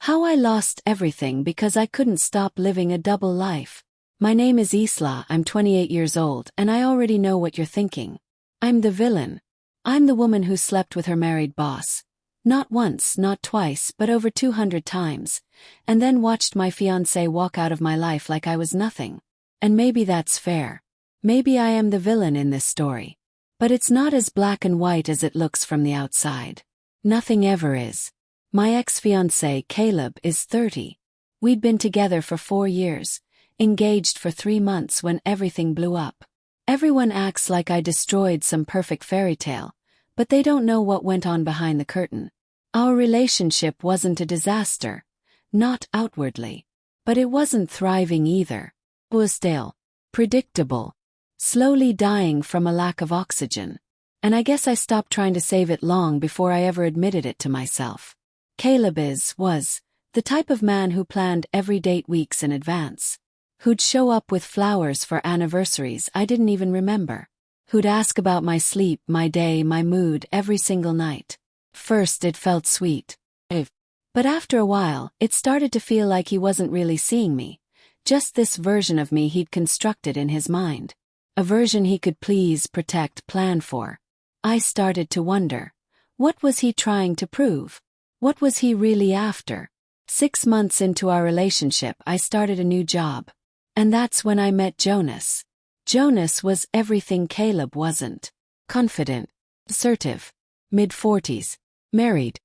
How I lost everything because I couldn't stop living a double life. My name is Isla, I'm 28 years old, and I already know what you're thinking. I'm the villain. I'm the woman who slept with her married boss. Not once, not twice, but over 200 times, and then watched my fiancé walk out of my life like I was nothing. And maybe that's fair. Maybe I am the villain in this story. But it's not as black and white as it looks from the outside. Nothing ever is. My ex-fiancé, Caleb, is 30. We'd been together for 4 years, engaged for 3 months when everything blew up. Everyone acts like I destroyed some perfect fairy tale, but they don't know what went on behind the curtain. Our relationship wasn't a disaster, not outwardly. But it wasn't thriving either. It was stale, predictable, slowly dying from a lack of oxygen. And I guess I stopped trying to save it long before I ever admitted it to myself. Caleb was the type of man who planned every date weeks in advance. Who'd show up with flowers for anniversaries I didn't even remember. Who'd ask about my sleep, my day, my mood every single night. First it felt sweet. But after a while, it started to feel like he wasn't really seeing me. Just this version of me he'd constructed in his mind. A version he could please, protect, plan for. I started to wonder. What was he trying to prove? What was he really after? 6 months into our relationship, I started a new job. And that's when I met Jonas. Jonas was everything Caleb wasn't. Confident, assertive, mid-40s, married.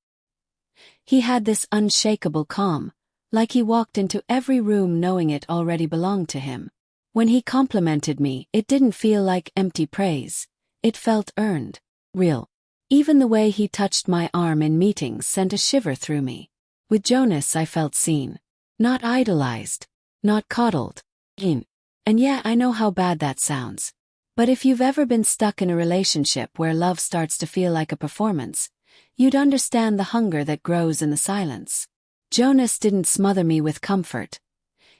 He had this unshakable calm, like he walked into every room knowing it already belonged to him. When he complimented me, it didn't feel like empty praise. It felt earned, real. Even the way he touched my arm in meetings sent a shiver through me. With Jonas I felt seen. Not idolized. Not coddled. And yeah, I know how bad that sounds. But if you've ever been stuck in a relationship where love starts to feel like a performance, you'd understand the hunger that grows in the silence. Jonas didn't smother me with comfort.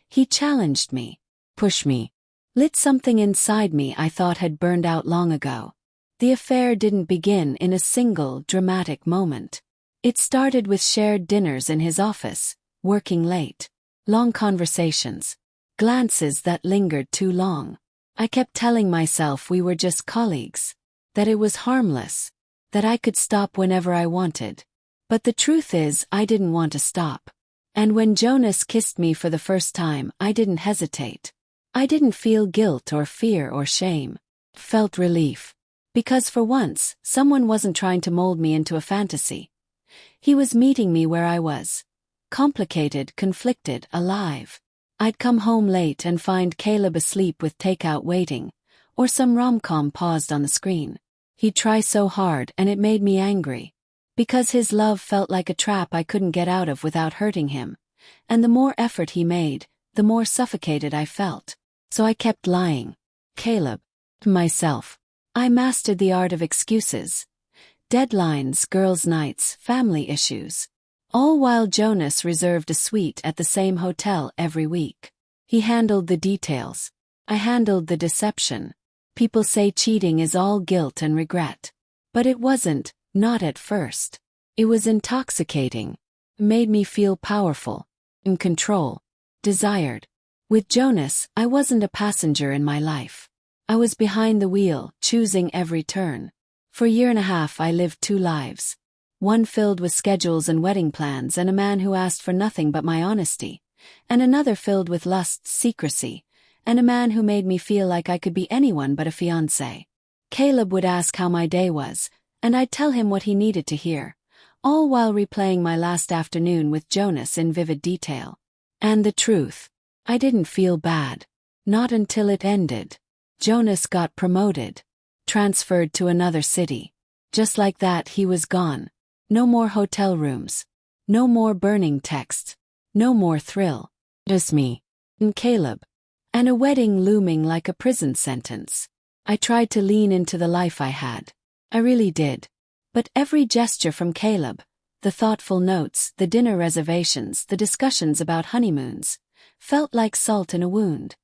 He challenged me, pushed me, lit something inside me I thought had burned out long ago. The affair didn't begin in a single dramatic moment. It started with shared dinners in his office, working late, long conversations, glances that lingered too long. I kept telling myself we were just colleagues, that it was harmless, that I could stop whenever I wanted. But the truth is, I didn't want to stop. And when Jonas kissed me for the first time, I didn't hesitate. I didn't feel guilt or fear or shame. Felt relief. Because for once, someone wasn't trying to mold me into a fantasy. He was meeting me where I was. Complicated, conflicted, alive. I'd come home late and find Caleb asleep with takeout waiting, or some rom-com paused on the screen. He'd try so hard and it made me angry. Because his love felt like a trap I couldn't get out of without hurting him. And the more effort he made, the more suffocated I felt. So I kept lying. Caleb. To myself. I mastered the art of excuses. Deadlines, girls' nights, family issues. All while Jonas reserved a suite at the same hotel every week. He handled the details. I handled the deception. People say cheating is all guilt and regret. But it wasn't, not at first. It was intoxicating. Made me feel powerful. In control. Desired. With Jonas, I wasn't a passenger in my life. I was behind the wheel, choosing every turn. For a year and a half I lived 2 lives. One filled with schedules and wedding plans and a man who asked for nothing but my honesty. And another filled with lust, secrecy, and a man who made me feel like I could be anyone but a fiancé. Caleb would ask how my day was, and I'd tell him what he needed to hear, all while replaying my last afternoon with Jonas in vivid detail. And the truth, I didn't feel bad. Not until it ended. Jonas got promoted. Transferred to another city. Just like that he was gone. No more hotel rooms. No more burning texts. No more thrill. Just me. And Caleb. And a wedding looming like a prison sentence. I tried to lean into the life I had. I really did. But every gesture from Caleb, the thoughtful notes, the dinner reservations, the discussions about honeymoons, felt like salt in a wound.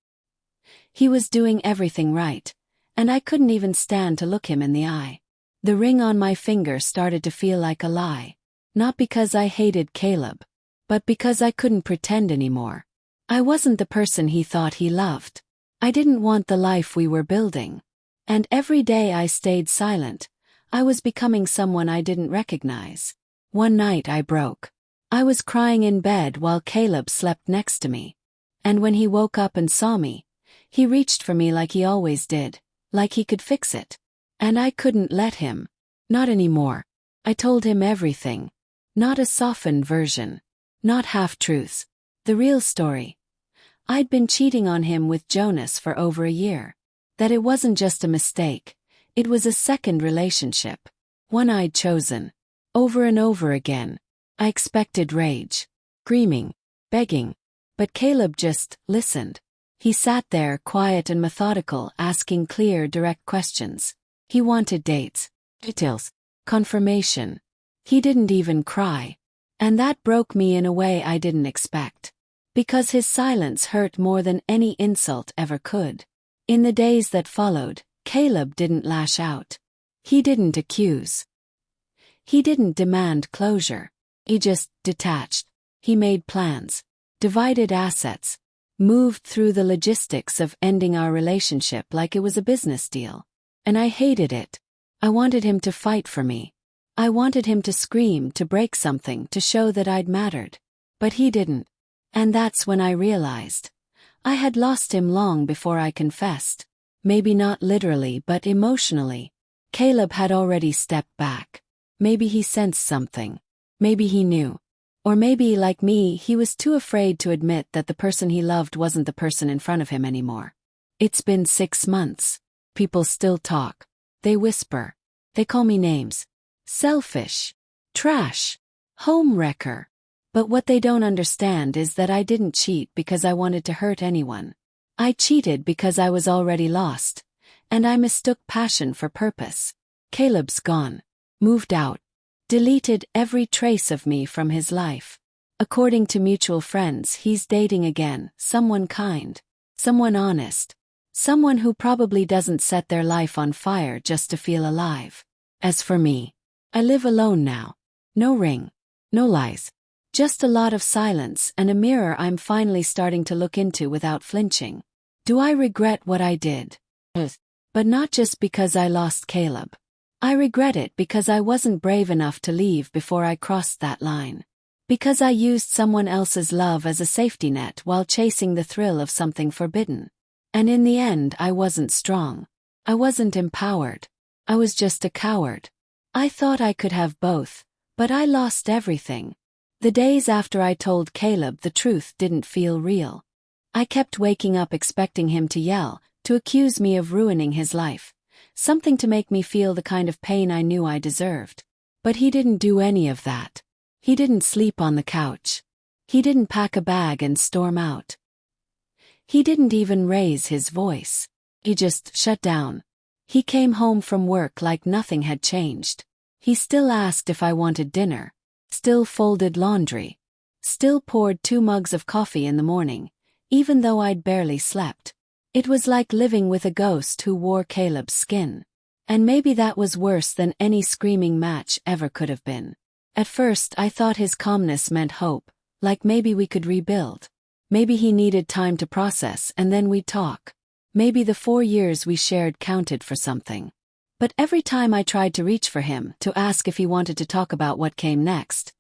He was doing everything right, and I couldn't even stand to look him in the eye. The ring on my finger started to feel like a lie. Not because I hated Caleb, But because I couldn't pretend anymore. I wasn't the person he thought he loved. I didn't want the life we were building. And every day I stayed silent, I was becoming someone I didn't recognize. One night I broke. I was crying in bed while Caleb slept next to me. And when he woke up and saw me, he reached for me like he always did, like he could fix it. And I couldn't let him. Not anymore. I told him everything. Not a softened version. Not half-truths. The real story. I'd been cheating on him with Jonas for over a year. That it wasn't just a mistake. It was a second relationship. One I'd chosen. Over and over again. I expected rage. Screaming. Begging. But Caleb just listened. He sat there quiet and methodical, asking clear, direct questions. He wanted dates. Details. Confirmation. He didn't even cry. And that broke me in a way I didn't expect. Because his silence hurt more than any insult ever could. In the days that followed, Caleb didn't lash out. He didn't accuse. He didn't demand closure. He just detached. He made plans. Divided assets. Moved through the logistics of ending our relationship like it was a business deal. And I hated it. I wanted him to fight for me. I wanted him to scream, to break something, to show that I'd mattered. But he didn't. And that's when I realized. I had lost him long before I confessed. Maybe not literally, but emotionally. Caleb had already stepped back. Maybe he sensed something. Maybe he knew. Or maybe, like me, he was too afraid to admit that the person he loved wasn't the person in front of him anymore. It's been 6 months. People still talk. They whisper. They call me names. Selfish. Trash. Homewrecker. But what they don't understand is that I didn't cheat because I wanted to hurt anyone. I cheated because I was already lost. And I mistook passion for purpose. Caleb's gone. Moved out. Deleted every trace of me from his life. According to mutual friends, he's dating again, someone kind. Someone honest. Someone who probably doesn't set their life on fire just to feel alive. As for me, I live alone now. No ring. No lies. Just a lot of silence and a mirror I'm finally starting to look into without flinching. Do I regret what I did? But not just because I lost Caleb. I regret it because I wasn't brave enough to leave before I crossed that line. Because I used someone else's love as a safety net while chasing the thrill of something forbidden. And in the end, I wasn't strong. I wasn't empowered. I was just a coward. I thought I could have both, but I lost everything. The days after I told Caleb the truth didn't feel real. I kept waking up expecting him to yell, to accuse me of ruining his life. Something to make me feel the kind of pain I knew I deserved. But he didn't do any of that. He didn't sleep on the couch. He didn't pack a bag and storm out. He didn't even raise his voice. He just shut down. He came home from work like nothing had changed. He still asked if I wanted dinner. Still folded laundry. Still poured 2 mugs of coffee in the morning, even though I'd barely slept. It was like living with a ghost who wore Caleb's skin. And maybe that was worse than any screaming match ever could have been. At first I thought his calmness meant hope, like maybe we could rebuild. Maybe he needed time to process and then we'd talk. Maybe the 4 years we shared counted for something. But every time I tried to reach for him to ask if he wanted to talk about what came next,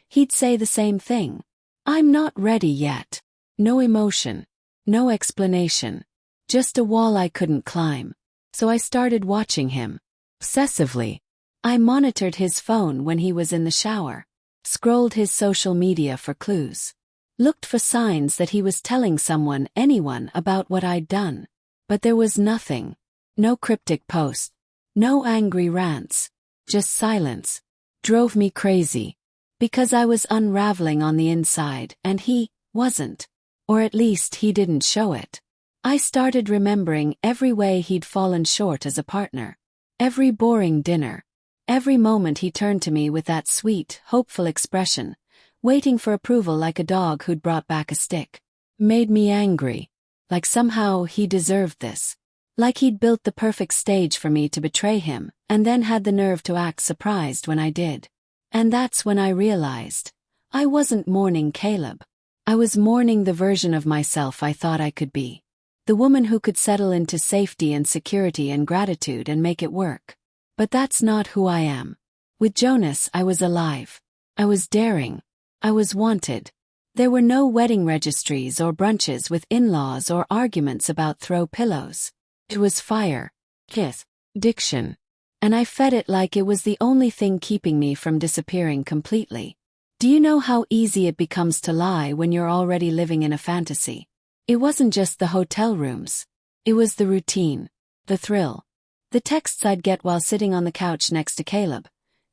he'd say the same thing. I'm not ready yet. No emotion. No explanation. Just a wall I couldn't climb. So I started watching him. Obsessively. I monitored his phone when he was in the shower. Scrolled his social media for clues. Looked for signs that he was telling someone, anyone, about what I'd done. But there was nothing. No cryptic post. No angry rants. Just silence. Drove me crazy. Because I was unraveling on the inside and he wasn't. Or at least he didn't show it. I started remembering every way he'd fallen short as a partner. Every boring dinner. Every moment he turned to me with that sweet, hopeful expression, waiting for approval like a dog who'd brought back a stick. Made me angry. Like somehow he deserved this. Like he'd built the perfect stage for me to betray him, and then had the nerve to act surprised when I did. And that's when I realized. I wasn't mourning Caleb. I was mourning the version of myself I thought I could be. The woman who could settle into safety and security and gratitude and make it work. But that's not who I am. With Jonas, I was alive. I was daring. I was wanted. There were no wedding registries or brunches with in-laws or arguments about throw pillows. It was fire, kiss, diction. And I fed it like it was the only thing keeping me from disappearing completely. Do you know how easy it becomes to lie when you're already living in a fantasy? It wasn't just the hotel rooms. It was the routine, the thrill. The texts I'd get while sitting on the couch next to Caleb.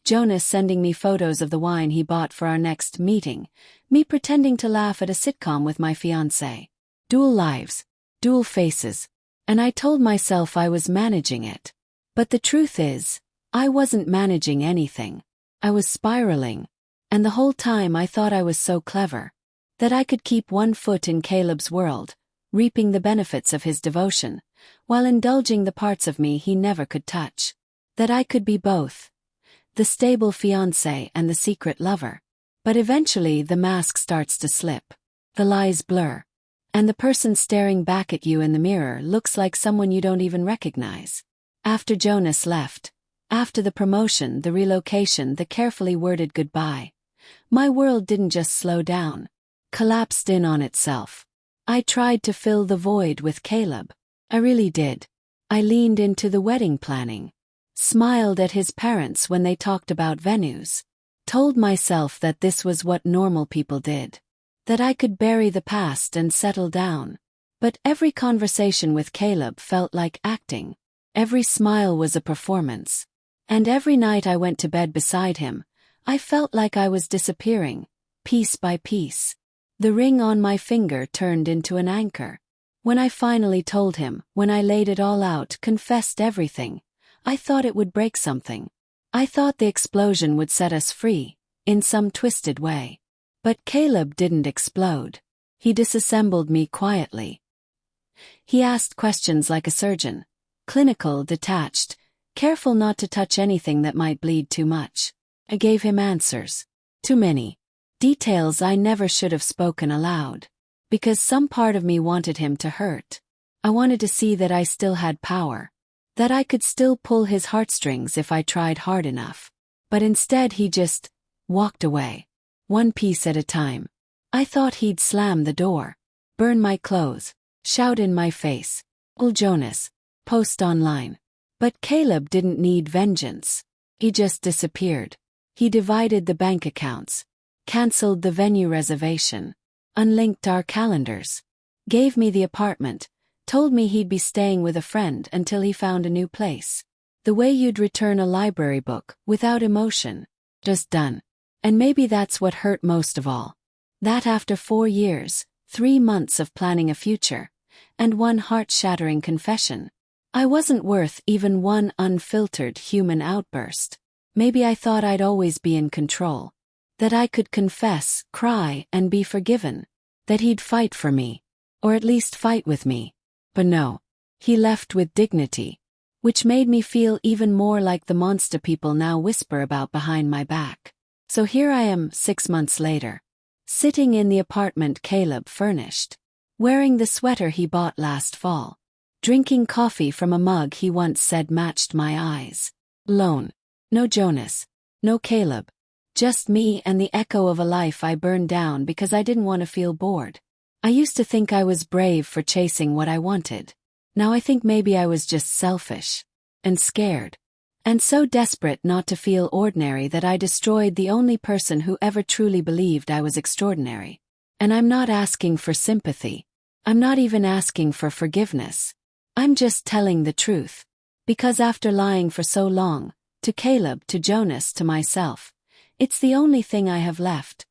Jonas sending me photos of the wine he bought for our next meeting. Me pretending to laugh at a sitcom with my fiancé. Dual lives. Dual faces. And I told myself I was managing it. But the truth is, I wasn't managing anything. I was spiraling. And the whole time I thought I was so clever. That I could keep one foot in Caleb's world, reaping the benefits of his devotion, while indulging the parts of me he never could touch. That I could be both. The stable fiancé and the secret lover. But eventually the mask starts to slip. The lies blur. And the person staring back at you in the mirror looks like someone you don't even recognize. After Jonas left, after the promotion, the relocation, the carefully worded goodbye, my world didn't just slow down, collapsed in on itself. I tried to fill the void with Caleb. I really did. I leaned into the wedding planning. Smiled at his parents when they talked about venues. Told myself that this was what normal people did. That I could bury the past and settle down. But every conversation with Caleb felt like acting. Every smile was a performance. And every night I went to bed beside him, I felt like I was disappearing, piece by piece. The ring on my finger turned into an anchor. When I finally told him, when I laid it all out, confessed everything, I thought it would break something. I thought the explosion would set us free, in some twisted way. But Caleb didn't explode. He disassembled me quietly. He asked questions like a surgeon, clinical, detached, careful not to touch anything that might bleed too much. I gave him answers. Too many. Details I never should have spoken aloud. Because some part of me wanted him to hurt. I wanted to see that I still had power. That I could still pull his heartstrings if I tried hard enough. But instead he just walked away. One piece at a time. I thought he'd slam the door. Burn my clothes. Shout in my face. "Well, Jonas. Post online." But Caleb didn't need vengeance. He just disappeared. He divided the bank accounts. Cancelled the venue reservation. Unlinked our calendars. Gave me the apartment. Told me he'd be staying with a friend until he found a new place. The way you'd return a library book, without emotion. Just done. And maybe that's what hurt most of all. That after 4 years, 3 months of planning a future, and one heart-shattering confession, I wasn't worth even one unfiltered human outburst. Maybe I thought I'd always be in control. That I could confess, cry, and be forgiven. That he'd fight for me. Or at least fight with me. But no. He left with dignity. Which made me feel even more like the monster people now whisper about behind my back. So here I am 6 months later. Sitting in the apartment Caleb furnished. Wearing the sweater he bought last fall. Drinking coffee from a mug he once said matched my eyes. Alone. No Jonas. No Caleb. Just me and the echo of a life I burned down because I didn't want to feel bored. I used to think I was brave for chasing what I wanted. Now I think maybe I was just selfish. And scared. And so desperate not to feel ordinary that I destroyed the only person who ever truly believed I was extraordinary. And I'm not asking for sympathy. I'm not even asking for forgiveness. I'm just telling the truth. Because after lying for so long, to Caleb, to Jonas, to myself, it's the only thing I have left.